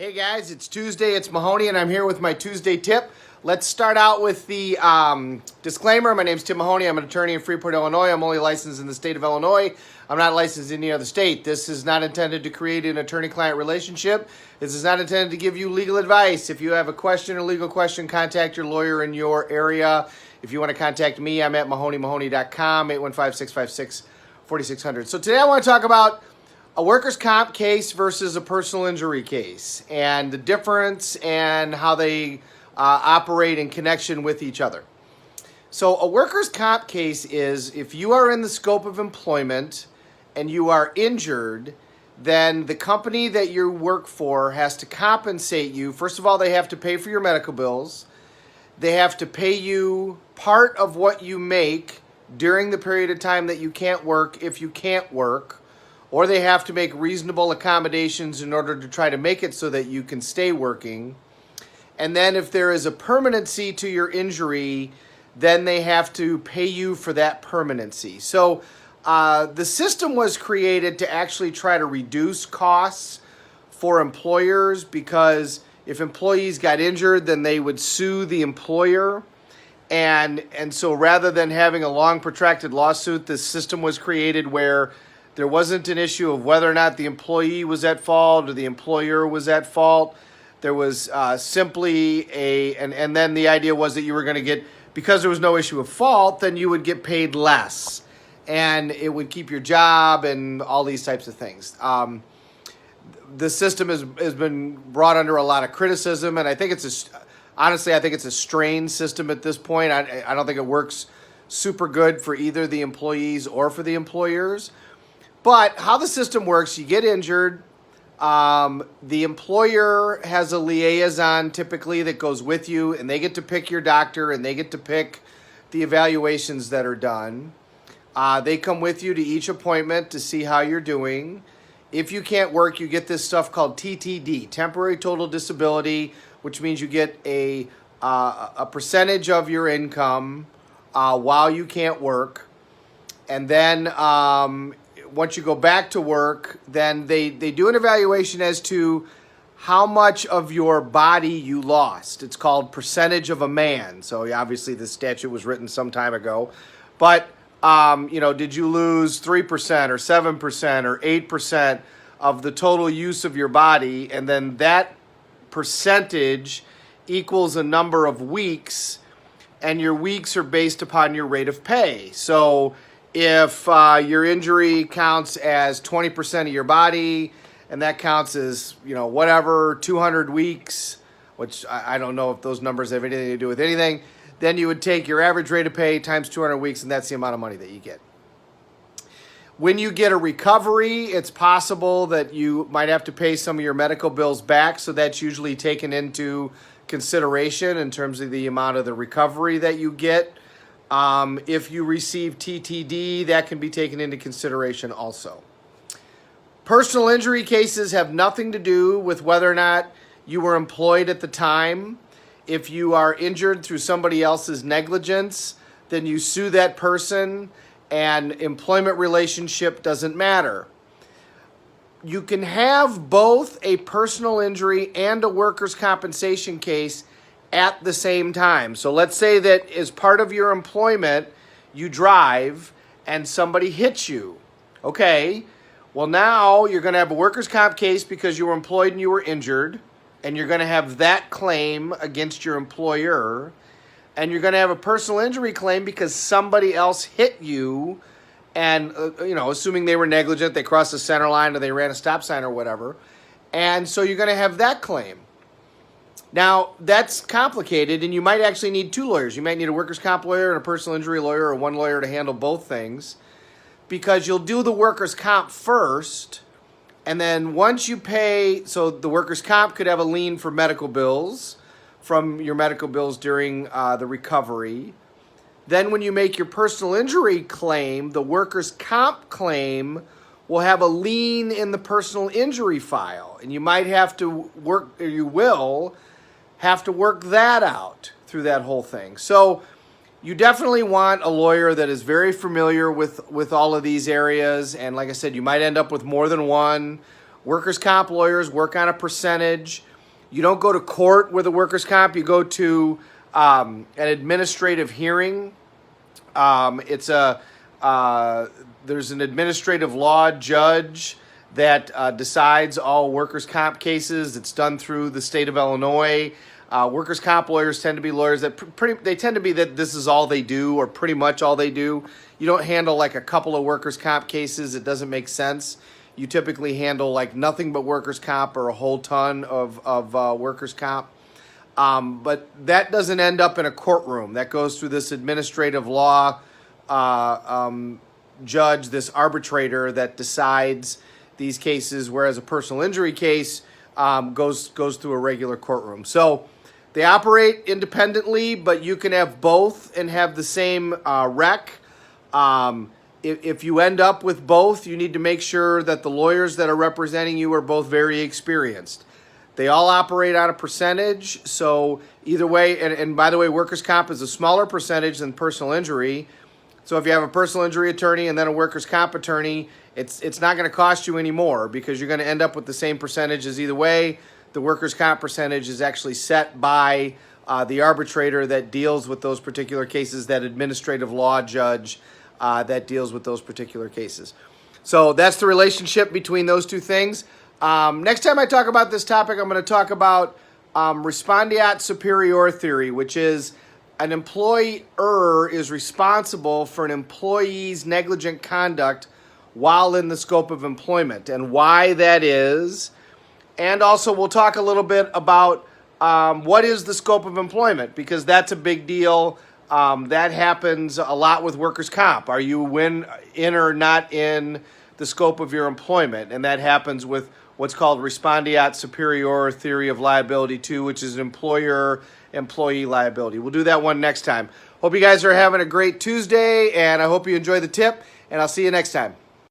Hey guys, it's Tuesday, it's Mahoney, and I'm here with my Tuesday tip. Let's start out with the disclaimer. My name's Tim Mahoney. I'm an attorney in Freeport, Illinois. I'm only licensed in the state of Illinois. I'm not licensed in any other state. This is not intended to create an attorney-client relationship. This is not intended to give you legal advice. If you have a question or legal question, contact your lawyer in your area. If you want to contact me, I'm at Mahoney.com, 815-656-4600. So today I want to talk about a workers' comp case versus a personal injury case and the difference and how they operate in connection with each other. So a workers' comp case is if you are in the scope of employment and you are injured, then the company that you work for has to compensate you. First of all, they have to pay for your medical bills. They have to pay you part of what you make during the period of time that you can't work if you can't work. Or they have to make reasonable accommodations in order to try to make it so that you can stay working. And then if there is a permanency to your injury, then they have to pay you for that permanency. So the system was created to actually try to reduce costs for employers, because if employees got injured, then they would sue the employer. And so rather than having a long protracted lawsuit, the system was created where there wasn't an issue of whether or not the employee was at fault or the employer was at fault. There was simply and then the idea was that you were going to get, because there was no issue of fault, then you would get paid less. And it would keep your job and all these types of things. The system has been brought under a lot of criticism, and I think honestly, I think it's a strained system at this point. I don't think it works super good for either the employees or for the employers. But how the system works, you get injured, the employer has a liaison typically that goes with you, and they get to pick your doctor, and they get to pick the evaluations that are done. They come with you to each appointment to see how you're doing. If you can't work, you get this stuff called TTD, temporary total disability, which means you get a percentage of your income while you can't work. And then once you go back to work, then they do an evaluation as to how much of your body you lost. It's called percentage of a man. So obviously this statute was written some time ago. But, did you lose 3% or 7% or 8% of the total use of your body? And then that percentage equals a number of weeks, and your weeks are based upon your rate of pay. So if your injury counts as 20% of your body, and that counts as, 200 weeks, which I don't know if those numbers have anything to do with anything, then you would take your average rate of pay times 200 weeks, and that's the amount of money that you get. When you get a recovery, it's possible that you might have to pay some of your medical bills back, so that's usually taken into consideration in terms of the amount of the recovery that you get. If you receive TTD, that can be taken into consideration also. Personal injury cases have nothing to do with whether or not you were employed at the time. If you are injured through somebody else's negligence, then you sue that person, and employment relationship doesn't matter. You can have both a personal injury and a workers' compensation case at the same time. So let's say that as part of your employment, you drive and somebody hits you. Okay, well now you're going to have a workers' comp case because you were employed and you were injured, and you're going to have that claim against your employer, and you're going to have a personal injury claim because somebody else hit you, and assuming they were negligent, they crossed the center line or they ran a stop sign or whatever, and so you're going to have that claim. Now, that's complicated, and you might actually need two lawyers. You might need a workers' comp lawyer and a personal injury lawyer, or one lawyer to handle both things, because you'll do the workers' comp first, and then once you pay, so the workers' comp could have a lien for medical bills from your medical bills during the recovery. Then when you make your personal injury claim, the workers' comp claim will have a lien in the personal injury file, and you might have to work, or you will have to work that out through that whole thing. So you definitely want a lawyer that is very familiar with all of these areas. And like I said, you might end up with more than one. Workers' comp lawyers work on a percentage. You don't go to court with a workers' comp. You go to an administrative hearing. There's an administrative law judge that decides all workers' comp cases. It's done through the state of Illinois. Workers' comp lawyers tend to be lawyers that they tend to be that this is all they do, or pretty much all they do. You don't handle like a couple of workers' comp cases. It doesn't make sense. You typically handle like nothing but workers' comp or a whole ton of workers' comp. But that doesn't end up in a courtroom. That goes through this administrative law judge, this arbitrator that decides these cases, whereas a personal injury case goes through a regular courtroom. So they operate independently, but you can have both and have the same rec. If you end up with both, you need to make sure that the lawyers that are representing you are both very experienced. They all operate on a percentage, so either way, and by the way, workers' comp is a smaller percentage than personal injury. So if you have a personal injury attorney and then a workers' comp attorney, it's not going to cost you any more because you're going to end up with the same percentages either way. The workers' comp percentage is actually set by the arbitrator that deals with those particular cases, that administrative law judge that deals with those particular cases. So that's the relationship between those two things. Next time I talk about this topic, I'm going to talk about respondeat superior theory, which is an employer is responsible for an employee's negligent conduct while in the scope of employment, and why that is. And also we'll talk a little bit about what is the scope of employment, because that's a big deal. That happens a lot with workers' comp. Are you in or not in the scope of your employment? And that happens with what's called respondeat superior theory of liability 2, which is employer-employee liability. We'll do that one next time. Hope you guys are having a great Tuesday, and I hope you enjoy the tip, and I'll see you next time.